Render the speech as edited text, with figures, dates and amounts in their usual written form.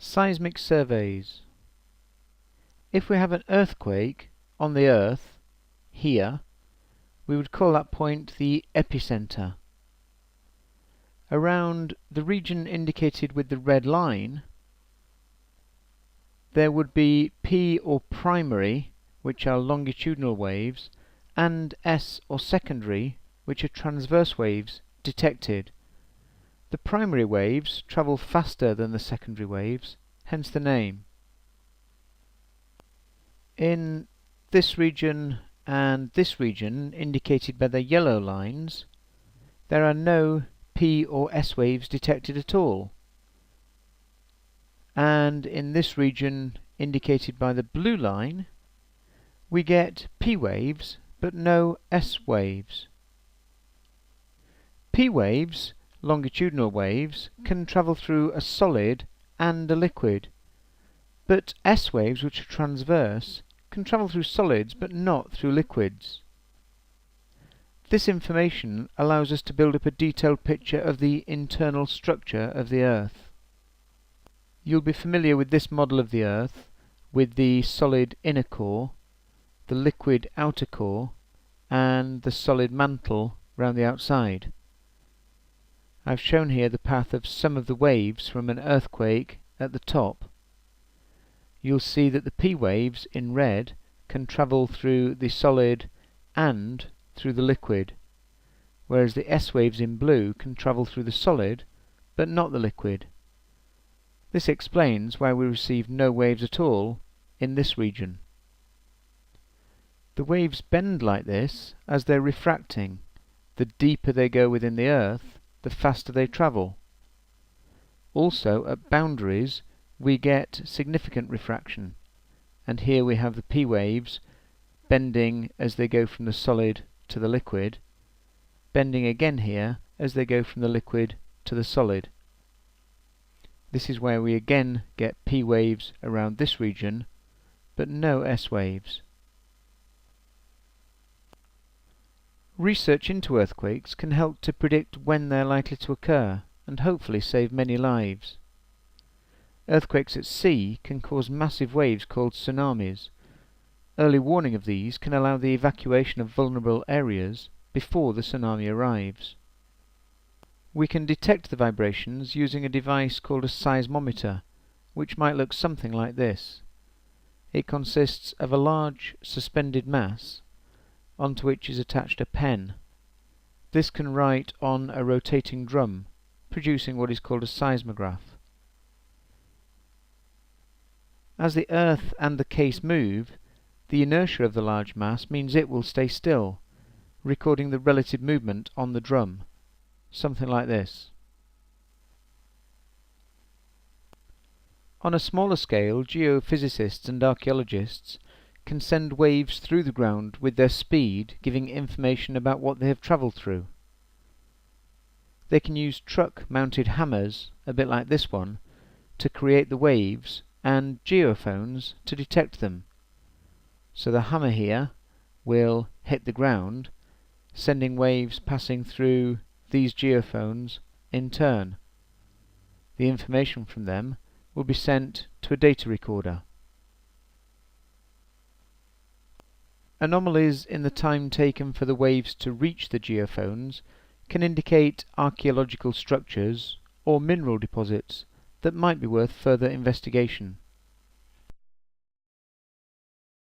Seismic surveys. If we have an earthquake on the Earth, here, we would call that point the epicenter. Around the region indicated with the red line, there would be P or primary, which are longitudinal waves, and S or secondary, which are transverse waves detected. The primary waves travel faster than the secondary waves, hence the name. In this region and this region, indicated by the yellow lines, there are no P or S waves detected at all. And in this region, indicated by the blue line, we get P waves but no S waves. P waves, longitudinal waves, can travel through a solid and a liquid, but S waves, which are transverse, can travel through solids but not through liquids. This information allows us to build up a detailed picture of the internal structure of the Earth. You'll be familiar with this model of the Earth, with the solid inner core, the liquid outer core, and the solid mantle round the outside. I've shown here the path of some of the waves from an earthquake at the top. You'll see that the P waves in red can travel through the solid and through the liquid, whereas the S waves in blue can travel through the solid but not the liquid. This explains why we receive no waves at all in this region. The waves bend like this as they're refracting. The deeper they go within the Earth, the faster they travel. Also, at boundaries, we get significant refraction, and here we have the P waves bending as they go from the solid to the liquid, bending again here as they go from the liquid to the solid. This is where we again get P waves around this region, but no S waves. Research into earthquakes can help to predict when they're likely to occur, and hopefully save many lives. Earthquakes at sea can cause massive waves called tsunamis. Early warning of these can allow the evacuation of vulnerable areas before the tsunami arrives. We can detect the vibrations using a device called a seismometer, which might look something like this. It consists of a large suspended mass, onto which is attached a pen. This can write on a rotating drum, producing what is called a seismograph. As the Earth and the case move, the inertia of the large mass means it will stay still, recording the relative movement on the drum, something like this. On a smaller scale, geophysicists and archaeologists can send waves through the ground with their speed giving information about what they have travelled through. They can use truck-mounted hammers, a bit like this one, to create the waves, and geophones to detect them. So the hammer here will hit the ground, sending waves passing through these geophones in turn. The information from them will be sent to a data recorder. Anomalies in the time taken for the waves to reach the geophones can indicate archaeological structures or mineral deposits that might be worth further investigation.